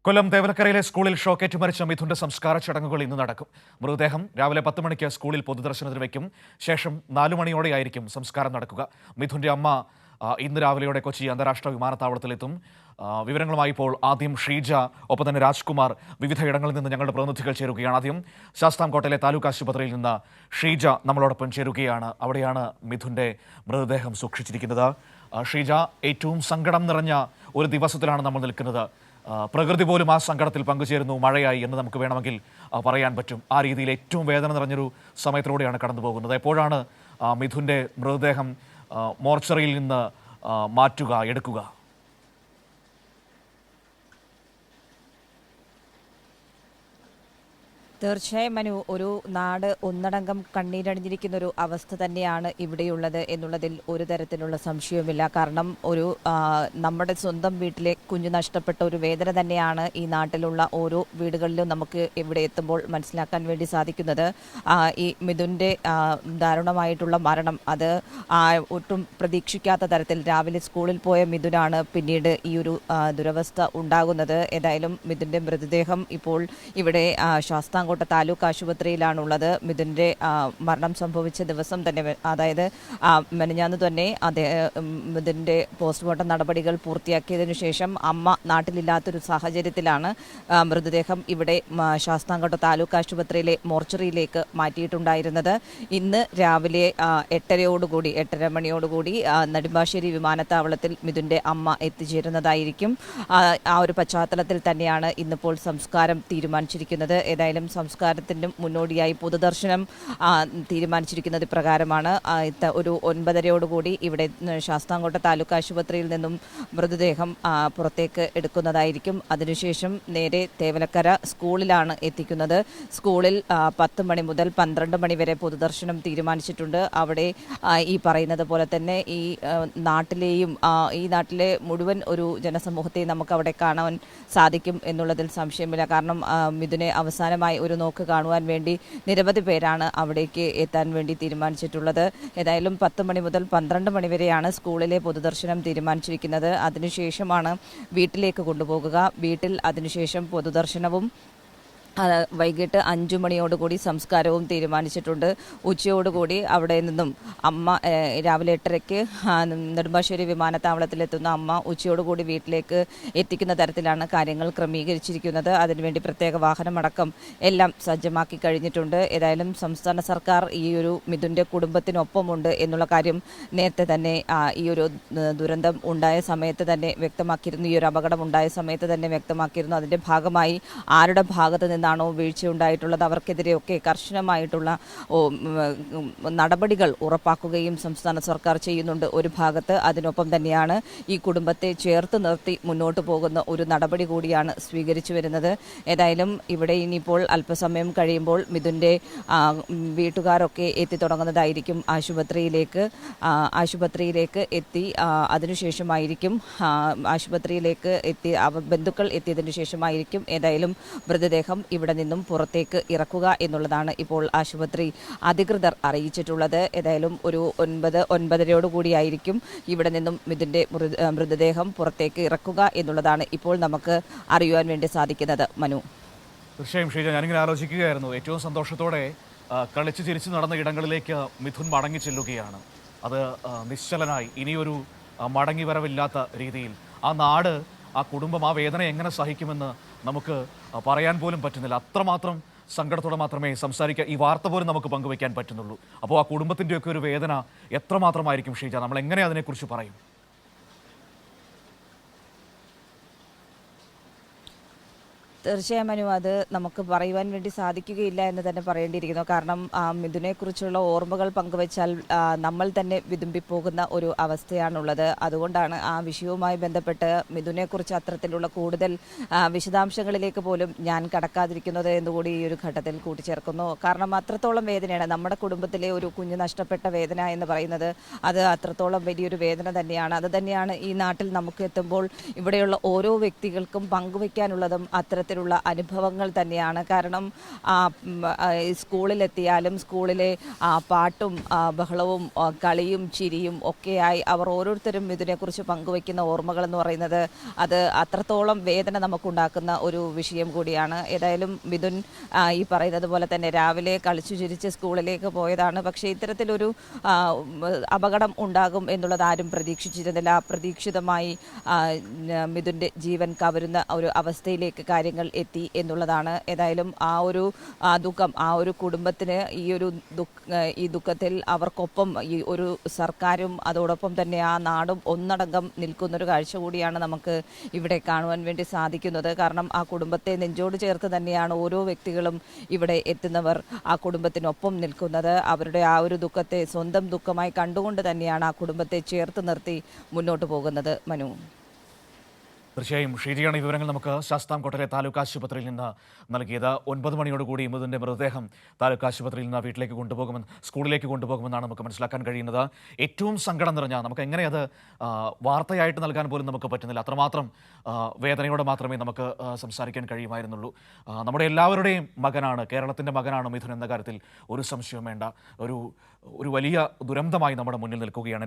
കൊല്ലം തേവലക്കരയിലെ സ്കൂളിൽ ഷോക്കേറ്റ് മരിച്ച മിഥുന്റെ സംസ്കാര ചടങ്ങുകൾ ഇന്ന് നടക്കും. മൃതദേഹം രാവിലെ 10 മണിക്ക് സ്കൂളിൽ പൊതുദർശനത്തിന് വയ്ക്കും. ശേഷം 4 മണിയോടെയായിരിക്കും സംസ്കാരം നടക്കുക. മിഥുന്റെ അമ്മ ഇന്ന് രാവിലെയോടെ കൊച്ചി അന്താരാഷ്ട്ര വിമാനത്താവളത്തിലെത്തും. വിവരങ്ങളുമായി ഇപ്പോൾ ആദ്യം ഷീജ, ഒപ്പം തന്നെ രാജ്കുമാർ വിവിധയിടങ്ങളിൽ നിന്ന് ഞങ്ങളുടെ പ്രതിനിധികൾ ചേരുകയാണ്. ആദ്യം ശാസ്താംകോട്ടയിലെ താലൂക്ക് ആശുപത്രിയിൽ നിന്ന് ഷീജ നമ്മളോടൊപ്പം ചേരുകയാണ്. അവിടെയാണ് മിഥുന്റെ മൃതദേഹം സൂക്ഷിച്ചിരിക്കുന്നത്. ഷീജ, ഏറ്റവും സങ്കടം നിറഞ്ഞ ഒരു ദിവസത്തിലാണ് നമ്മൾ നിൽക്കുന്നത്. പ്രകൃതി പോലും ആ സങ്കടത്തിൽ പങ്കുചേരുന്നു. മഴയായി എന്ന് നമുക്ക് വേണമെങ്കിൽ പറയാൻ പറ്റും. ആ രീതിയിൽ ഏറ്റവും വേദന നിറഞ്ഞൊരു സമയത്തിലൂടെയാണ് കടന്നു പോകുന്നത്. എപ്പോഴാണ് മിഥുന്റെ മൃതദേഹം മോർച്ചറിയിൽ നിന്ന് എടുക്കുക? തീർച്ചയായും മനു, ഒരു നാട് ഒന്നടങ്കം കണ്ണീരണിഞ്ഞിരിക്കുന്ന ഒരു അവസ്ഥ തന്നെയാണ് ഇവിടെയുള്ളത് എന്നുള്ളതിൽ ഒരു തരത്തിലുള്ള സംശയവുമില്ല. കാരണം നമ്മുടെ സ്വന്തം വീട്ടിലെ കുഞ്ഞു നഷ്ടപ്പെട്ട ഒരു വേദന തന്നെയാണ് ഈ നാട്ടിലുള്ള ഓരോ വീടുകളിലും നമുക്ക് ഇവിടെ എത്തുമ്പോൾ മനസ്സിലാക്കാൻ വേണ്ടി സാധിക്കുന്നത്. ഈ മിഥുൻ്റെ ദാരുണമായിട്ടുള്ള മരണം, അത് ഒട്ടും പ്രതീക്ഷിക്കാത്ത തരത്തിൽ രാവിലെ സ്കൂളിൽ പോയ മിഥുനാണ് പിന്നീട് ഈ ഒരു ദുരവസ്ഥ ഉണ്ടാകുന്നത്. ഏതായാലും മിഥുൻ്റെ മൃതദേഹം ഇപ്പോൾ ഇവിടെ ശാസ്താംകോട്ട താലൂക്ക് ആശുപത്രിയിലാണുള്ളത്. മിഥുൻ്റെ മരണം സംഭവിച്ച ദിവസം തന്നെ, അതായത് മെനഞ്ഞാന്ന് തന്നെ മിഥുൻ്റെ പോസ്റ്റ്മോർട്ടം നടപടികൾ പൂർത്തിയാക്കിയതിനു ശേഷം അമ്മ നാട്ടിലില്ലാത്തൊരു സാഹചര്യത്തിലാണ് മൃതദേഹം ഇവിടെ ശാസ്താംകോട്ട താലൂക്ക് ആശുപത്രിയിലെ മോർച്ചറിയിലേക്ക് മാറ്റിയിട്ടുണ്ടായിരുന്നത്. ഇന്ന് രാവിലെ 8:30 മണിയോടുകൂടി നെടുമ്പാശ്ശേരി വിമാനത്താവളത്തിൽ മിഥുൻ്റെ അമ്മ എത്തിച്ചേരുന്നതായിരിക്കും. ആ ഒരു പശ്ചാത്തലത്തിൽ തന്നെയാണ് ഇന്നിപ്പോൾ സംസ്കാരം തീരുമാനിച്ചിരിക്കുന്നത്. ഏതായാലും സംസ്കാരത്തിൻ്റെ മുന്നോടിയായി പൊതുദർശനം തീരുമാനിച്ചിരിക്കുന്നത് പ്രകാരമാണ്. ഒരു 9:30 ഇവിടെ ശാസ്താംകോട്ട താലൂക്ക് ആശുപത്രിയിൽ നിന്നും മൃതദേഹം പുറത്തേക്ക് എടുക്കുന്നതായിരിക്കും. അതിനുശേഷം നേരെ തേവലക്കര സ്കൂളിലാണ് എത്തിക്കുന്നത്. സ്കൂളിൽ 10 മണി മുതൽ 12 മണി വരെ പൊതുദർശനം തീരുമാനിച്ചിട്ടുണ്ട്. അവിടെ ഈ പറയുന്നത് പോലെ തന്നെ ഈ നാട്ടിലെ മുഴുവൻ ഒരു ജനസമൂഹത്തെയും നമുക്ക് അവിടെ കാണാൻ സാധിക്കും എന്നുള്ളതിൽ സംശയമില്ല. കാരണം മിഥുനെ അവസാനമായി ഒരു നോക്ക് കാണുവാൻ വേണ്ടി നിരവധി പേരാണ് അവിടേക്ക് എത്താൻ വേണ്ടി തീരുമാനിച്ചിട്ടുള്ളത്. ഏതായാലും 10 മണി മുതൽ 12 മണി വരെയാണ് സ്കൂളിലെ പൊതുദർശനം തീരുമാനിച്ചിരിക്കുന്നത്. അതിനുശേഷമാണ് വീട്ടിലേക്ക് കൊണ്ടുപോകുക. വീട്ടിൽ അതിനുശേഷം പൊതുദർശനവും വൈകിട്ട് 5 മണിയോടുകൂടി സംസ്കാരവും തീരുമാനിച്ചിട്ടുണ്ട്. ഉച്ചയോടുകൂടി അവിടെ നിന്നും അമ്മ രാവിലെ 8:30 നെടുമ്പാശ്ശേരി വിമാനത്താവളത്തിലെത്തുന്ന അമ്മ ഉച്ചയോടുകൂടി വീട്ടിലേക്ക് എത്തിക്കുന്ന തരത്തിലാണ് കാര്യങ്ങൾ ക്രമീകരിച്ചിരിക്കുന്നത്. അതിനുവേണ്ടി പ്രത്യേക വാഹനമടക്കം എല്ലാം സജ്ജമാക്കി കഴിഞ്ഞിട്ടുണ്ട്. ഏതായാലും സംസ്ഥാന സർക്കാർ ഈ ഒരു മിഥുൻ്റെ കുടുംബത്തിനൊപ്പമുണ്ട് എന്നുള്ള കാര്യം നേരത്തെ തന്നെ ഈ ഒരു ദുരന്തം ഉണ്ടായ സമയത്ത് തന്നെ വ്യക്തമാക്കിയിരുന്നു. ഈ ഒരു അപകടം ഉണ്ടായ സമയത്ത് തന്നെ വ്യക്തമാക്കിയിരുന്നു. അതിൻ്റെ ഭാഗമായി ആരുടെ ഭാഗത്ത് നിന്ന് വീഴ്ചയുണ്ടായിട്ടുള്ളത് അവർക്കെതിരെയൊക്കെ കർശനമായിട്ടുള്ള നടപടികൾ ഉറപ്പാക്കുകയും സംസ്ഥാന സർക്കാർ ചെയ്യുന്നുണ്ട് ഒരു ഭാഗത്ത്. അതിനൊപ്പം തന്നെയാണ് ഈ കുടുംബത്തെ ചേർത്ത് നിർത്തി മുന്നോട്ട് പോകുന്ന ഒരു നടപടി കൂടിയാണ് സ്വീകരിച്ചു വരുന്നത്. ഏതായാലും ഇവിടെ ഇനിയിപ്പോൾ അല്പസമയം കഴിയുമ്പോൾ മിഥുൻ്റെ വീട്ടുകാരൊക്കെ എത്തിത്തുടങ്ങുന്നതായിരിക്കും. ആശുപത്രിയിലേക്ക് എത്തി അതിനുശേഷമായിരിക്കും ബന്ധുക്കൾ എത്തിയതിനു ശേഷമായിരിക്കും ഏതായാലും മൃതദേഹം ഇവിടെ നിന്നും പുറത്തേക്ക് ഇറക്കുക എന്നുള്ളതാണ് ഇപ്പോൾ ആശുപത്രി അധികൃതർ അറിയിച്ചിട്ടുള്ളത്. ഏതായാലും ഒരു 9:30 ഇവിടെ നിന്നും മിഥുൻ്റെ മൃതദേഹം പുറത്തേക്ക് ഇറക്കുക എന്നുള്ളതാണ് ഇപ്പോൾ നമുക്ക് അറിയുവാൻ വേണ്ടി സാധിക്കുന്നത്. മനു, തീർച്ചയായും ഷീജ, ഞാനിങ്ങനെ ആലോചിക്കുകയായിരുന്നു. ഏറ്റവും സന്തോഷത്തോടെ കളിച്ചു ചിരിച്ചു നടന്ന ഇടങ്ങളിലേക്ക് മിഥുൻ മടങ്ങി ചെല്ലുകയാണ്. അത് നിശ്ചലനായി, ഇനിയൊരു മടങ്ങി വരവില്ലാത്ത രീതിയിൽ. ആ നാട്, ആ കുടുംബം ആ വേദന എങ്ങനെ സഹിക്കുമെന്ന് നമുക്ക് പറയാൻ പോലും പറ്റുന്നില്ല. അത്രമാത്രം സങ്കടത്തോടെ മാത്രമേ സംസാരിക്കാൻ, ഈ വാർത്ത പോലും നമുക്ക് പങ്കുവയ്ക്കാൻ പറ്റുന്നുള്ളൂ. അപ്പോൾ ആ കുടുംബത്തിൻ്റെയൊക്കെ ഒരു വേദന എത്രമാത്രമായിരിക്കും ഷീജ? നമ്മൾ എങ്ങനെ അതിനെക്കുറിച്ച് പറയും? തീർച്ചയായും മനു, അത് നമുക്ക് പറയുവാൻ വേണ്ടി സാധിക്കുകയില്ല എന്ന് തന്നെ പറയേണ്ടിയിരിക്കുന്നു. കാരണം മിഥുനെക്കുറിച്ചുള്ള ഓർമ്മകൾ പങ്കുവച്ചാൽ നമ്മൾ തന്നെ വിതുമ്പിപ്പോകുന്ന ഒരു അവസ്ഥയാണുള്ളത്. അതുകൊണ്ടാണ് ആ വിഷയവുമായി ബന്ധപ്പെട്ട് മിഥുനെക്കുറിച്ച് അത്തരത്തിലുള്ള കൂടുതൽ വിശദാംശങ്ങളിലേക്ക് പോലും ഞാൻ കടക്കാതിരിക്കുന്നത് എന്നുകൂടി ഈ ഒരു ഘട്ടത്തിൽ കൂട്ടിച്ചേർക്കുന്നു. കാരണം അത്രത്തോളം വേദനയാണ്. നമ്മുടെ കുടുംബത്തിലെ ഒരു കുഞ്ഞ് നഷ്ടപ്പെട്ട വേദന എന്ന് പറയുന്നത് അത് അത്രത്തോളം വലിയൊരു വേദന തന്നെയാണ്. അത് തന്നെയാണ് ഈ നാട്ടിൽ നമുക്ക് എത്തുമ്പോൾ ഇവിടെയുള്ള ഓരോ വ്യക്തികൾക്കും പങ്കുവയ്ക്കാനുള്ളതും. അത്തരത്തിൽ തരത്തിലുള്ള അനുഭവങ്ങൾ തന്നെയാണ്. കാരണം ഈ സ്കൂളിലെത്തിയാലും സ്കൂളിലെ പാട്ടും ബഹളവും കളിയും ചിരിയും ഒക്കെയായി അവർ ഓരോരുത്തരും ഇതിനെക്കുറിച്ച് പങ്കുവയ്ക്കുന്ന ഓർമ്മകൾ എന്ന് പറയുന്നത് അത് അത്രത്തോളം വേദന നമുക്കുണ്ടാക്കുന്ന ഒരു വിഷയം കൂടിയാണ്. ഏതായാലും മിഥുൻ ഈ പറയുന്നത് പോലെ തന്നെ രാവിലെ കളിച്ചു ചിരിച്ച് സ്കൂളിലേക്ക് പോയതാണ്. പക്ഷേ ഇത്തരത്തിലൊരു അപകടം ഉണ്ടാകും എന്നുള്ളത് ആരും പ്രതീക്ഷിച്ചിരുന്നില്ല. അപ്രതീക്ഷിതമായി മിഥുൻ്റെ ജീവൻ കവരുന്ന ഒരു അവസ്ഥയിലേക്ക് കാര്യങ്ങൾ എത്തി എന്നുള്ളതാണ്. ഏതായാലും ആ ഒരു ദുഃഖം, ആ ഒരു കുടുംബത്തിന് ഈ ദുഃഖത്തിൽ അവർക്കൊപ്പം ഈ ഒരു സർക്കാരും അതോടൊപ്പം തന്നെ ആ നാടും ഒന്നടങ്കം നിൽക്കുന്നൊരു കാഴ്ച കൂടിയാണ് നമുക്ക് ഇവിടെ കാണുവാൻ വേണ്ടി സാധിക്കുന്നത്. കാരണം ആ കുടുംബത്തെ നെഞ്ചോട് ചേർത്ത് തന്നെയാണ് ഓരോ വ്യക്തികളും ഇവിടെ എത്തുന്നവർ ആ കുടുംബത്തിനൊപ്പം നിൽക്കുന്നത്. അവരുടെ ആ ഒരു ദുഃഖത്തെ സ്വന്തം ദുഃഖമായി കണ്ടുകൊണ്ട് തന്നെയാണ് ആ കുടുംബത്തെ ചേർത്ത് നിർത്തി മുന്നോട്ട് പോകുന്നത്. മനു, തീർച്ചയായും ഷീജയാണ് ഈ വിവരങ്ങൾ നമുക്ക് ശാസ്താംകോട്ടയിലെ താലൂക്ക് ആശുപത്രിയിൽ നിന്ന് നൽകിയത്. 9 മണിയോടുകൂടി മിഥുൻ്റെ മൃതദേഹം താലൂക്ക് ആശുപത്രിയിൽ നിന്ന് വീട്ടിലേക്ക് സ്കൂളിലേക്ക് കൊണ്ടുപോകുമെന്നാണ് നമുക്ക് മനസ്സിലാക്കാൻ കഴിയുന്നത്. ഏറ്റവും സങ്കടം നിറഞ്ഞ, നമുക്ക് എങ്ങനെ അത് വാർത്തയായിട്ട് നൽകാൻ പോലും നമുക്ക് പറ്റുന്നില്ല. അത്രമാത്രം വേദനയോടെ മാത്രമേ നമുക്ക് സംസാരിക്കാൻ കഴിയുമായിരുന്നുള്ളൂ. നമ്മുടെ എല്ലാവരുടെയും മകനാണ്, കേരളത്തിൻ്റെ മകനാണ് മിഥുൻ എന്ന കാര്യത്തിൽ ഒരു സംശയവും വേണ്ട. ഒരു വലിയ ദുരന്തമായി നമ്മുടെ മുന്നിൽ നിൽക്കുകയാണ്.